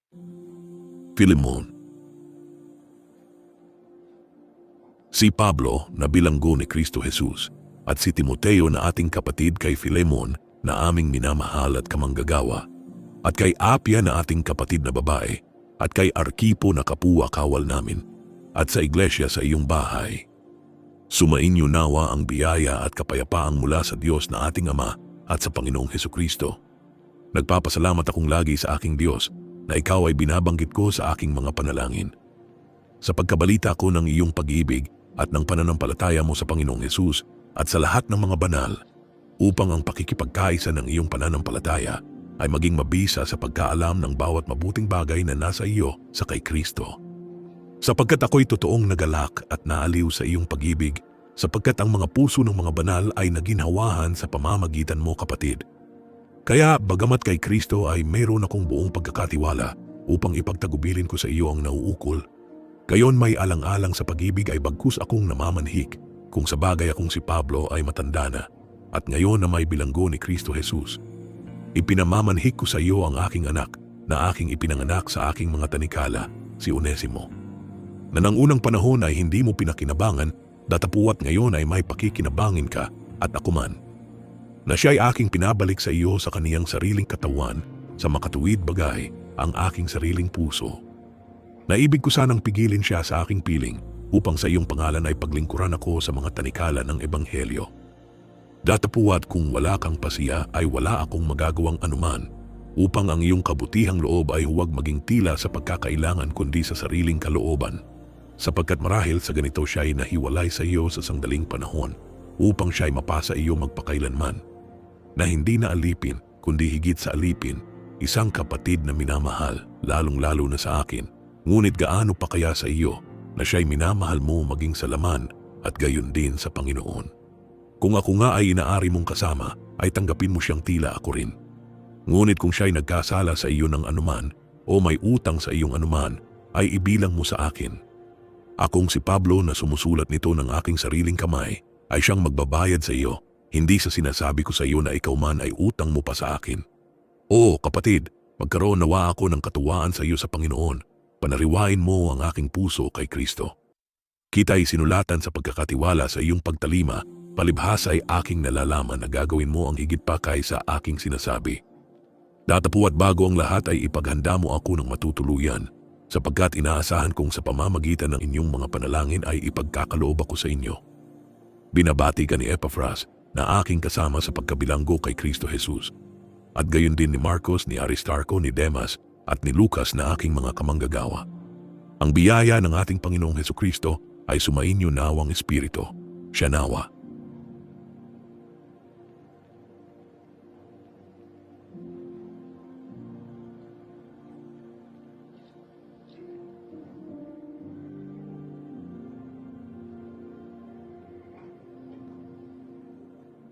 Filemon. Si Pablo na bilanggo ni Kristo Jesus at si Timoteo na ating kapatid kay Filemon na aming minamahal at kamanggagawa, at kay Apia na ating kapatid na babae, at kay Arkipo na kapwa kawal namin, at sa iglesia sa iyong bahay. Sumainyo nawa ang biyaya at kapayapaang mula sa Diyos na ating Ama at sa Panginoong Hesukristo. Nagpapasalamat akong lagi sa aking Diyos na ikaw ay binabanggit ko sa aking mga panalangin. Sa pagkabalita ko ng iyong pag-ibig at ng pananampalataya mo sa Panginoong Hesus at sa lahat ng mga banal, upang ang pakikipagkaisa ng iyong pananampalataya ay maging mabisa sa pagkaalam ng bawat mabuting bagay na nasa iyo sa kay Kristo. Sapagkat ako'y totoong nagalak at naaliw sa iyong pag-ibig, sapagkat ang mga puso ng mga banal ay naginhawahan sa pamamagitan mo, kapatid. Kaya bagamat kay Kristo ay mayroon akong buong pagkakatiwala upang ipagtagubilin ko sa iyo ang nauukol, gayon may alang-alang sa pag-ibig ay bagkus akong namamanhik kung sa bagay akong si Pablo ay matanda na at ngayon na may bilanggo ni Kristo Jesus. Ipinamamanhik ko sa iyo ang aking anak na aking ipinanganak sa aking mga tanikala, si Onesimo, na nang unang panahon ay hindi mo pinakinabangan, datapuat ngayon ay may pakikinabangin ka at ako man, na siya ay aking pinabalik sa iyo sa kaniyang sariling katawan, sa makatuwid bagay, ang aking sariling puso. Naibig ko sanang pigilin siya sa aking piling upang sa iyong pangalan ay paglingkuran ako sa mga tanikala ng Ebanghelyo. Datapuat kung wala kang pasiya ay wala akong magagawang anuman upang ang iyong kabutihang loob ay huwag maging tila sa pagkakailangan kundi sa sariling kalooban, sapagkat marahil sa ganito siya ay nahiwalay sa iyo sa sangdaling panahon upang siya ay mapasa iyo magpakailanman, na hindi na alipin kundi higit sa alipin, isang kapatid na minamahal, lalong-lalo na sa akin, ngunit gaano pa kaya sa iyo na siya ay minamahal mo maging sa laman at gayon din sa Panginoon. Kung ako nga ay inaari mong kasama, ay tanggapin mo siyang tila ako rin. Ngunit kung siya ay nagkasala sa iyo ng anuman o may utang sa iyong anuman, ay ibilang mo sa akin. Akong si Pablo na sumusulat nito ng aking sariling kamay, ay siyang magbabayad sa iyo, hindi sa sinasabi ko sa iyo na ikaw man ay utang mo pa sa akin. Oo, kapatid, magkaroon nawa ako ng katuwaan sa iyo sa Panginoon, panariwain mo ang aking puso kay Kristo. Kita ay sinulatan sa pagkakatiwala sa iyong pagtalima, palibhasa ay aking nalalaman na gagawin mo ang higit pa kaysa aking sinasabi. Datapuat bago ang lahat ay ipaghanda mo ako ng matutuluyan, sapagkat inaasahan kong sa pamamagitan ng inyong mga panalangin ay ipagkakaloob ako sa inyo. Binabati ka ni Epaphras na aking kasama sa pagkabilanggo kay Kristo Jesus, at gayon din ni Marcos, ni Aristarco, ni Demas, at ni Lucas na aking mga kamanggagawa. Ang biyaya ng ating Panginoong Hesukristo ay sumainyo nawang Espiritu. Siya nawa